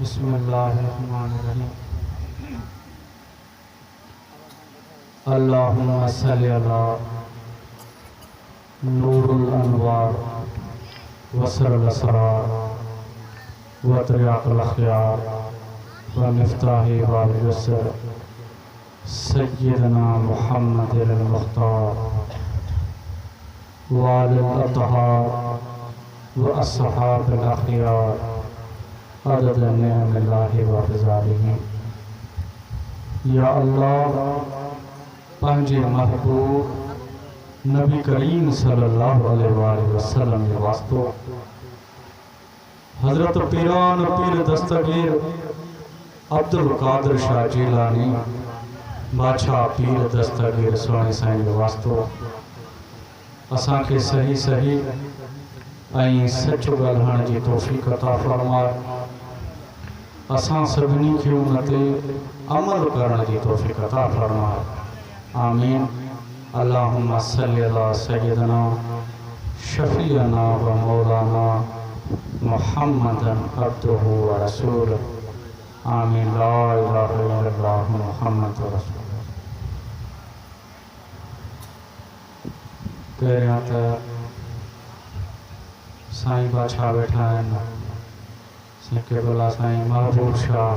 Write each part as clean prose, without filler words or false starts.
بسم اللہ الرحمن الرحیم اللہم صلی علی نور الانوار وسر الاسرار وطریق الاخیار ومفتاح باب اليسر سیدنا محمد المختار وآل الاطہار واصحاب الاخیار عدد نعم اللہ وفضالہ۔ یا اللہ پنجے محبوب نبی کریم صلی اللہ علیہ وآلہ وسلم کے واسطو حضرت پیران پیر دستگیر عبدالقادر شاہ جیلانی بادشاہ پیر دستگیر سونے سائن کے واسطو اساں کے صحیح صحیح ऐं सच ॻाल्हाइण जी तौफ़ीक़ अता फ़रमाए। असां सभिनी खे उन ते अमल करण जी तौफ़ीक़ अता फ़रमाए। आमीन। अल्लाहुम्मा सल्लि अला सय्यदना शफ़ीअना व मौलाना मुहम्मदन अब्दुहु व रसूलुहु। आमीन। ला इलाहा इल्लल्लाह मुहम्मदुर रसूलुल्लाह। पहिरियां त साईं बादशाह वेठा आहिनि, सिके बोला साईं महबूब शाह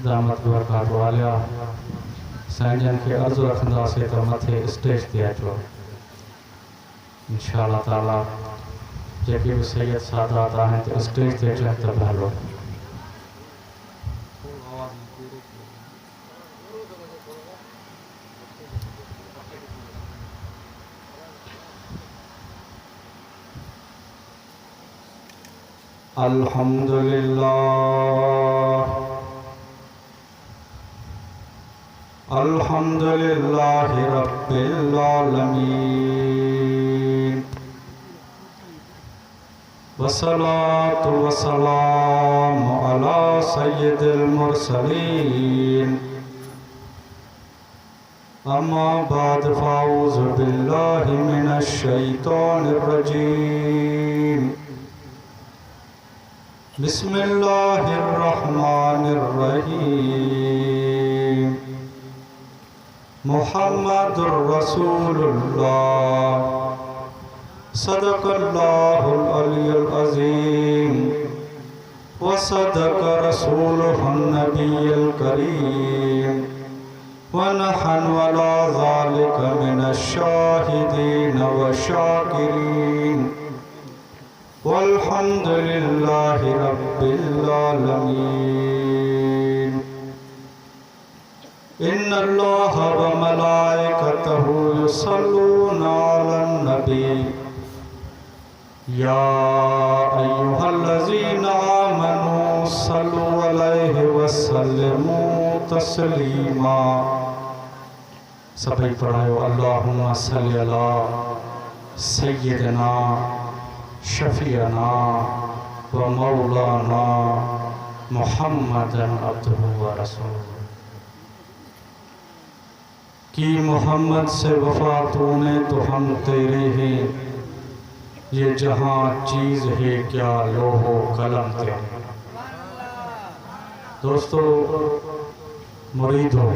दामत बरकात वालिया। साईं जन खे अर्ज़ु रखंदासीं त मथे स्टेज ते अचो इंशाअल्लाह ताला। जेके बि सैयद सादात आहिनि त स्टेज ते अचनि त बि हलो। अल्हम्दुलिल्लाह अल्हम्दुलिल्लाहि रब्बिल आलमीन वस्सलातु वस्सलामु अला सय्यिदिल मुरसलीन अम्मा बाद फ़ाऊज़ु बिल्लाहि मिनश शैतानिर रजीम। बिस्मिल्लाहिर्रहमानिर्रहीम। मुहम्मदुर रसूलुल्लाह सदक़ल्लाहुल अलियुल अज़ीम व सदक़ रसूलुहुन नबियुल करीम व नहनु अला ज़ालिका मिनश शाहिदीन व शाकिरीन वल्हम्दुलिल्लाहि रब्बिल आलमीन। इन्नल्लाहा व मलाइकतहु युसल्लूना अलन नबी या अय्युहल्लज़ीना आमनू सल्लु अलैहि वसल्लिमू तस्लीमा। सभई पढ़ायो अल्लाहुम्मा सल्लि अला सय्यिदना शफ़ीअना व मौलाना मुहम्मदन अब्दुहु व रसूलुहु। कि मोहम्मद से वफ़ा तूने तो हम तेरे हैं, ये जहाँ चीज़ है क्या लोहो कलम तेरे। दोस्तों मुरीदो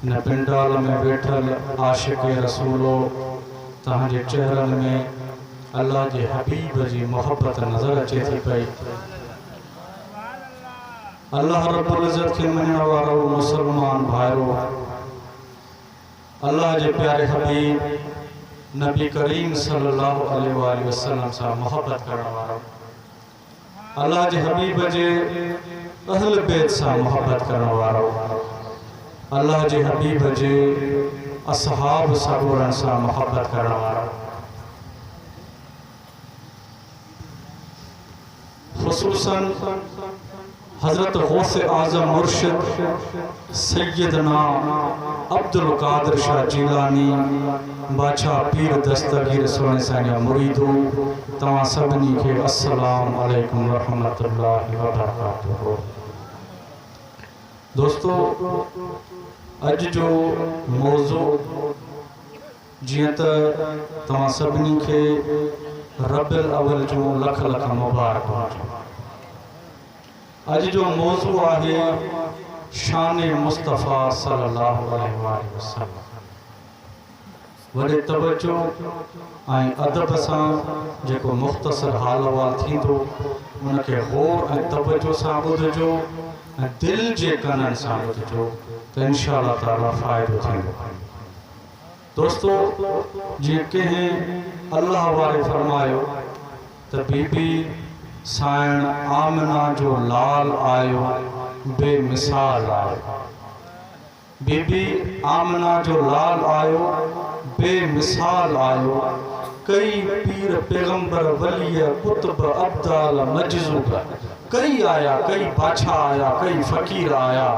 इन पिंडाल में बैठल आशिक़ रसूलो तहां जे चेहरन में अल्लाह जे हबीब जी मोहब्बत नज़र अचे थी पई। अल्लाह रब्बुल इज़्ज़त खे मञण वारो मुसलमान भाइरो अल्लाह जे प्यारे हबीब नबी करीम सल्लल्लाहु अलैहि वसल्लम सां मोहब्बत करण वारो अल्लाह जे हबीब जे अहल बैत सां मोहब्बत करण वारो अल्लाह जे हबीब जे असहाब सबूरन सां मोहब्बत करण वारो खुसूसन हज़रत गौसे आज़म मुर्शिद सैयदना अब्दुल कादिर शाह जीलानी बादशाह पीर दस्तगीर सोने साईं मुरीदो तव्हां सभिनी खे अस्सलाम अलैकुम रहमतुल्लाहि व बरकातुहू। दोस्तों अज जो मौज़ू जियां त तव्हां सभिनी खे रबिल अवल जो लख लख मुबारक हुजनि। अज जो मौजू आहे शान मुस्तफ़ा सल्लल्लाहु अलैहि वसल्लम। वॾे तवज्जो ऐं अदब सां जेको मुख़्तसर हाल अहवाल थींदो उनखे गौर ऐं तवज्जो सां ॿुधिजो ऐं दिलि जे कननि सां ॿुधिजो त इंशाअल्लाह ताला फ़ाइदो थींदो। दोस्तो, जीअं कंहिं अल्लाह वारे फरमायो त बीबी साइण आमना जो लाल आयो बेमिसाल आयो। बीबी आमना जो लाल आयो बेमिसाल आयो। कई पीर पैगंबर वली कुतुब अब्दाल मजज़ूब कई आया, कई बादशाह आया, कई फ़कीर आया,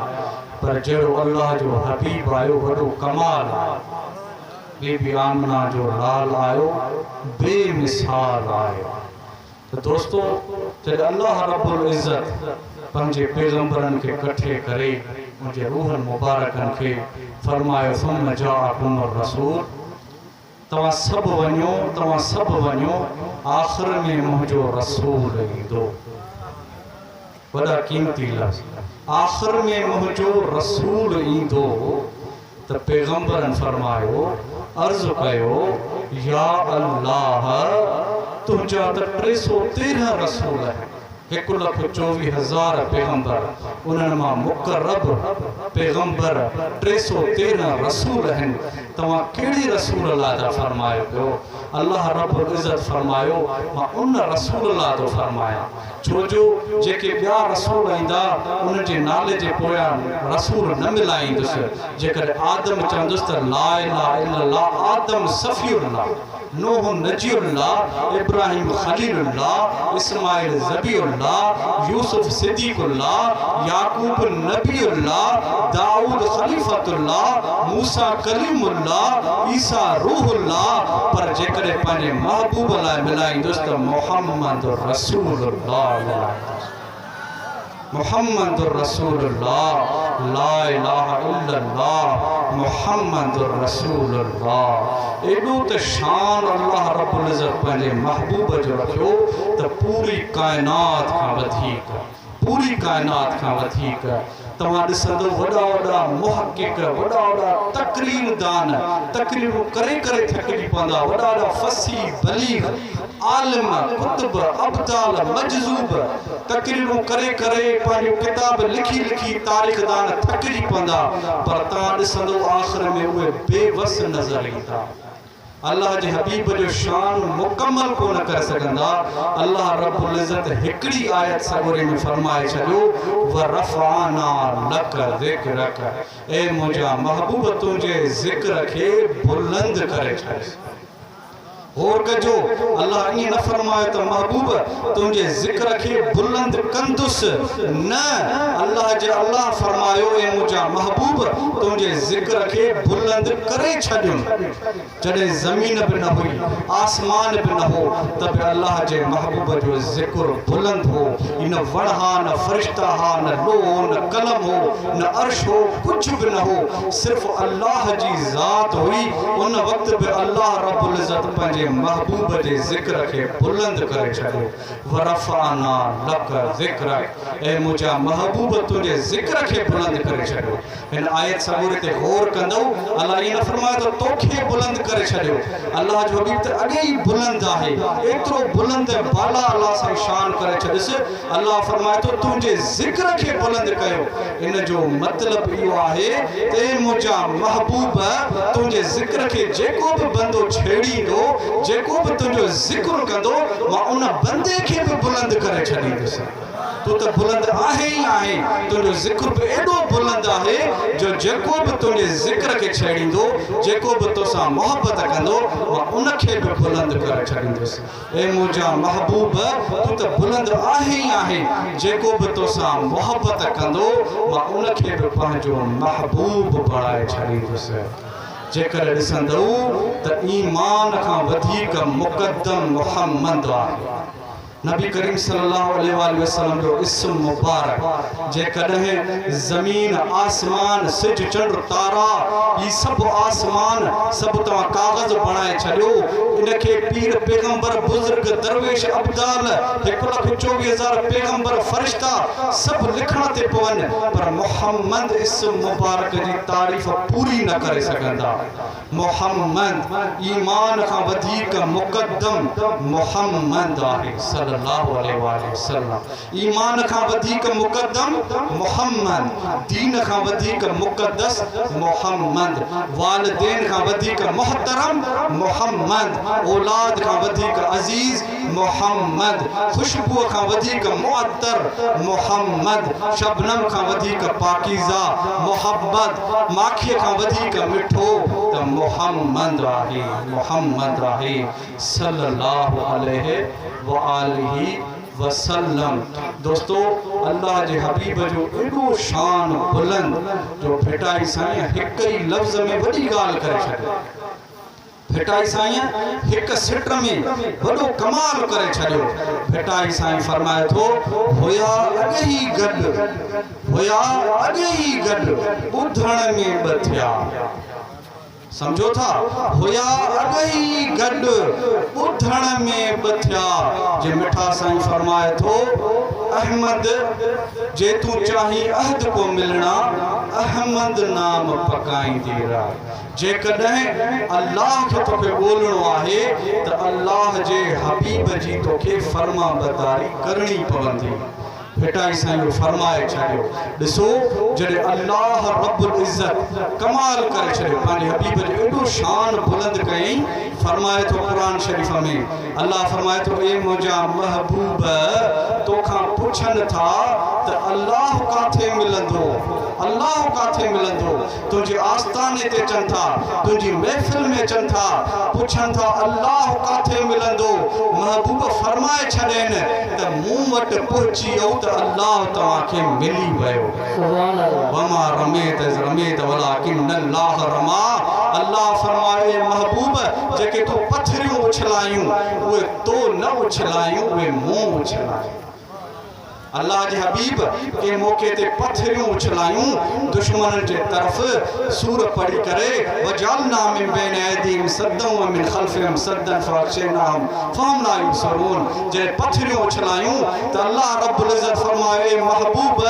पर जहिड़ो अल्लाह जो हबीब आयो वॾो कमाल आयो। बीबी आमना जो लाल आयो बेमिसाल आयो। तो दोस्तों, जॾहिं अल्लाह रब्बुल इज़्ज़त पंहिंजे पैगंबरनि खे कठे करे उनजे रूहनि मुबारकनि खे फरमायो सुम्म जाअकुमुर रसूल, तव्हां सभु वञो, तव्हां सभु वञो, आख़िर में मुंहिंजो रसूल ईंदो। वॾा क़ीमती लफ़्ज़, आख़िर में मुंहिंजो रसूल ईंदो। त पैगंबरनि फरमायो, अर्ज़ु कयो, या अल्लाह, तुंहिंजा त 313 रसूल आहिनि, 1,24,000 पैगंबर, उन्हनि मां मुक़र्रब पैगंबर 313 रसूल आहिनि। तव्हां कहिड़े रसूल लाइ था फरमायो पियो? अल्लाह रब्बुल इज़्ज़त फरमायो, मां उन रसूल लाइ थो फरमायां छो जो जेके ॿिया रसूल ईंदा उन जे नाले जे पोयां रसूल न मिलाईंदुसि। जेकॾहिं आदम चवंदुसि त ला इलाहा इल्लल्लाह, आदम सफ़ीउल्लाह, नूह नजीउल्लाह, इब्राहिम खलीलुल्लाह, इस्माइल ज़बीउल्लाह, यूसुफ सिद्दीकुल्लाह, याकूब नबीउल्लाह, दाऊद खलीफतुल्लाह, मूसा कलीमुल्लाह, ईसा रूहुल्लाह, पर जेकॾहिं पंहिंजे महबूब लाइ मिलाईंदुसि त मुहम्मद रसूलुल्लाह मिलाईंदुसि। मुहम्मद रसूलुल्लाह, ला इलाहा इल्लल्लाह, मुहम्मद रसूलुल्लाह। एॾो त शान अल्लाह रब्बुल इज़्ज़त पंहिंजे महबूब जो रखियो त पूरी काइनात खां वधीक, पूरी काइनात खां वधीक तव्हां ॾिसंदो वॾा वॾा मुहक़िक़, वॾा वॾा तक़रीर दान तक़रीरूं करे करे थकिजी पवंदा, वॾा वॾा फसी बलीग आलिम कुतुब अब्दाल मजज़ूब तक़रीरूं करे करे पंहिंजो किताब लिखी लिखी तारीख़ दान थकिजी पवंदा, पर तव्हां ॾिसंदो आख़िर में उहे बेवस नज़र ईंदा। अल्लाह जे हबीब जो शान मुकम्मल कोन करे सघंदा। अल्लाह रब्बुल इज़्ज़त हिकिड़ी आयत सगोरे में फरमाए छॾियो, वरफ़अना लक ज़िक्रक, ए मुंहिंजा महबूब तुंहिंजे ज़िक्र खे बुलंद करे छॾियसि। और कजो, अल्लाह ईअं न फरमायो त महबूब तुंहिंजे ज़िक्र खे बुलंद कंदुसि, न, अल्लाह जे अल्लाह फरमायो, ए मुंहिंजा महबूब तुंहिंजे ज़िक्र खे बुलंद करे छॾियुमि। जॾहिं ज़मीन बि न हुई, आसमान बि न हो, त बि अल्लाह जे महबूब जो ज़िक्र बुलंद हो। इन वण हा, न फ़रिश्ता हा, न लोह, न कलम हो, न अर्श हो, कुझु बि न हो, सिर्फ़ु अल्लाह जी ज़ात हुई। उन वक़्तु बि अल्लाह रब्बुल इज़्ज़त पंहिंजे महबूब जे ज़िक्र खे बुलंद करे छॾियो। वरफ़अना लक ज़िक्रक, ए मुंहिंजा महबूब तुंहिंजे ज़िक्र खे बुलंद करे छॾियो। हिन आयत सबूरे ते गौर कंदो, अल्लाह ईअं न फरमायो त तोखे बुलंद करे छॾियो। अल्लाह जो हबीब त अॻे ई बुलंद आहे, एतिरो बुलंद बाला अल्लाह सां शान करे छॾियसि। अल्लाह फरमाए थो तुंहिंजे ज़िक्र खे बुलंद कयो। इन जो मतिलबु इहो आहे त मुंहिंजा महबूब तुंहिंजे ज़िक्र खे जेको बि बंदो छेड़ींदो, जेको बि तुंहिंजो ज़िक्र कंदो, मां उन बंदे खे बि बुलंद करे छॾींदुसि। तू त बुलंद आहे ई आहे, तुंहिंजो ज़िक्र बि एॾो बुलंद आहे जो जेको बि तुंहिंजे ज़िक्र खे छेड़ींदो, जेको बि तोसां मोहबत कंदो, मां उनखे बि बुलंद करे छॾींदुसि। ए मुंहिंजा महबूब, तू त बुलंद आहे ई आहे, जेको बि तोसां मोहबत कंदो, मां उनखे बि पंहिंजो महबूब बणाए छॾींदुसि। जेकर ॾिसंदो त ईमान खां वधीक मुक़द्दम मुहम्मद आहे। नबी करीम सल्लल्लाहु अलैहि वसल्लम जो इस्म मुबारक जे कॾहिं ज़मीन आसमान सिज चंड तारा ये सब आसमान सब तव्हां कागज़ बणाए छॾियो इनखे पीर पैगंबर बुजुर्ग दरवेश अब्दाल 1,24,000 पैगंबर फरिश्ता सब लिखण ते पवन पर मोहम्मद इस्म मुबारक जी तारीफ़ पूरी न करे सघंदा। मोहम्मद ईमान खां वधीक मुक़द्दम मोहम्मद आहे सल्लल्लाहु अलैहि वसल्लम। ईमान खां वधीक मुक़द्दम मोहम्मद, दीन खां वधीक मुक़द्दस मोहम्मद, वालिदैन खां वधीक मोहतरम मोहम्मद, औलाद खां वधीक अजीज मोहम्मद, खुशबू खां वधीक मुअत्तर मोहम्मद, शबनम खां वधीक पाकीज़ा मोहब्बत, माखीअ खां वधीक मिठो त मोहम्मद आहे, मोहम्मद आहे सल्लल्लाहु अलैहि वालिही वसल्लम। दोस्तों अल्लाह जे हबीब जो एॾो शान बुलंद जो फिटाई साईं हिक ही लफ्ज़ में वॾी ॻाल्हि करे छॾियो। फिटाई साईं हिक सिट में वॾो कमाल करे छॾियो। फिटाई साईं फरमाए थो हुया अॻे ही गॾु, हुया अॻे ही गॾु ॿुधण में ॿ थिया। समझो था, हुया अॻे ही गॾु ॿुधण में ॿ थिया। जे मिठा साईं फरमाए थो अहमद जे तू चाही अहद को मिलना अहमद नाम पकाईंदी रह। जेकॾहिं अल्लाह खे तोखे ॻोल्हणो आहे त अल्लाह जे हबीब जी तोखे फर्मा बरदारी करणी पवंदी। फिटाई साईं फरमाए छॾियो। ॾिसो जॾहिं अल्लाह रब्बुल इज़्ज़त कमाल करे छॾियो पंहिंजे हबीब जो एॾो शान बुलंद कयईं। फरमाए थो क़ुरान शरीफ़ में अल्लाह फरमाए थो ए मुंहिंजा महबूब तोखां पुछनि था त अल्लाह काथे मिलंदो, अल्लाह काथे मिलंदो। तुंहिंजे आस्थाने ते अचनि था, तुंहिंजी महफ़िल में अचनि था, पुछनि था अल्लाह काथे मिलंदो। महबूब फरमाए छॾनि त मूं वटि पहुची वियो त अल्लाह तव्हांखे मिली वियो। वमा रमेत इज़ रमेत वलाकिन अल्लाह रमा। अल्लाह फरमाए महबूब जेके तूं पथरियूं उछलायूं उहे तो न उछलायूं, उहे मूं उछलायूं। अल्लाह जे हबीब के मौके ते पथरियूं उछलायूं दुश्मन जे तरफ सूर पढ़ी करे वजालना मिन बैन ऐदीहिम सद्दन व मिन खल्फिहिम सद्दन फअग़शयनाहुम फहुम ला युबसिरून। जे पथरियूं उछलायूं त अल्लाह रब्बुल इज़्ज़त फरमाए महबूब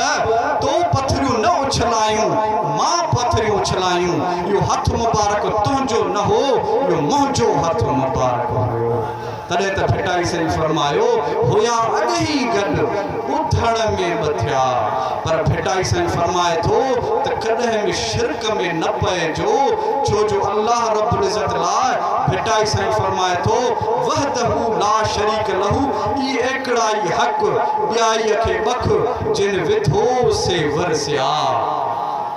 तो पथरियूं न उछलायूं, मां पथरियूं उछलायूं। इहो हथ मुबारक तुंहिंजो न हो, इहो मुंहिंजो हथ मुबारक हो। तॾहिं त फिटाई साईं फरमायो हुया अॻे ही गॾु ॿुधण में ॿ थिया। पर फिटाई साईं फरमाए थो त कॾहिं बि शिरक में न पइजो, छो जो अल्लाह रब्बुल इज़्ज़त लाइ फिटाई साईं फरमाए थो वहदहू ला शरीक लहू ई एकड़ा ई हक़ ॿियाईअ खे बख जिन विधो से वरसिया।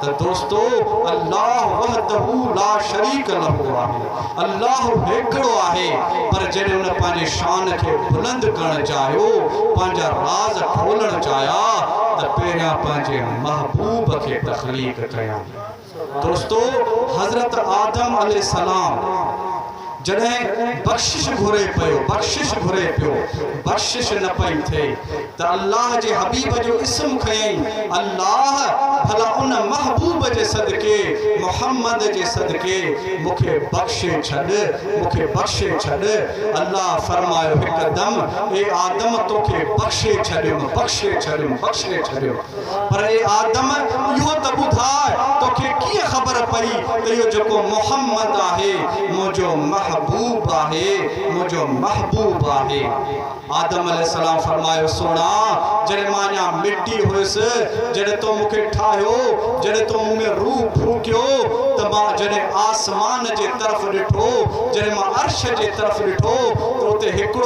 त दोस्तों अल्लाह वहदहू ला शरीक लहू आहे, अल्लाह हिकिड़ो आहे। पर जॾहिं उन पंहिंजे शान खे बुलंद करणु चाहियो, पंहिंजा राज़ खोलणु चाहिया त पहिरियां पंहिंजे महबूब खे तख़लीक़ कया। दोस्तों हज़रत आदम अलैहिस्सलाम जॾहिं बख़्शिश घुरे पियो, बख़्शिश घुरे पियो, बख़्शिश न पई थिए त अल्लाह जे हबीब जो इस्म खयईं अल्लाह भला उन महबूब जे सदके मोहम्मद जे सदके मूंखे बख़्शे छॾ, मूंखे बख़्शे छॾ। अल्लाह फरमायो हिकदम ए आदम तोखे बख़्शे छॾियुमि, बख़्शे छॾियुमि, बख़्शे छॾियुमि। पर ए आदम इहो त ॿुधाए तोखे कीअं ख़बर पई त इहो जेको मोहम्मद आहे मुंहिंजो महबूब आहे, मुंहिंजो महबूब आहे। आदम अलैहिस्सलाम फरमायो सोना जॾहिं मां अञा मिटी हुयुसि, जॾहिं तो मूंखे ठाहियो, जॾहिं तो मूं में रूह फूकियो त मां जॾहिं आसमान जे तरफ़ ॾिठो, जॾहिं मां अर्श जे तरफ़ ॾिठो त उते हिकिड़ो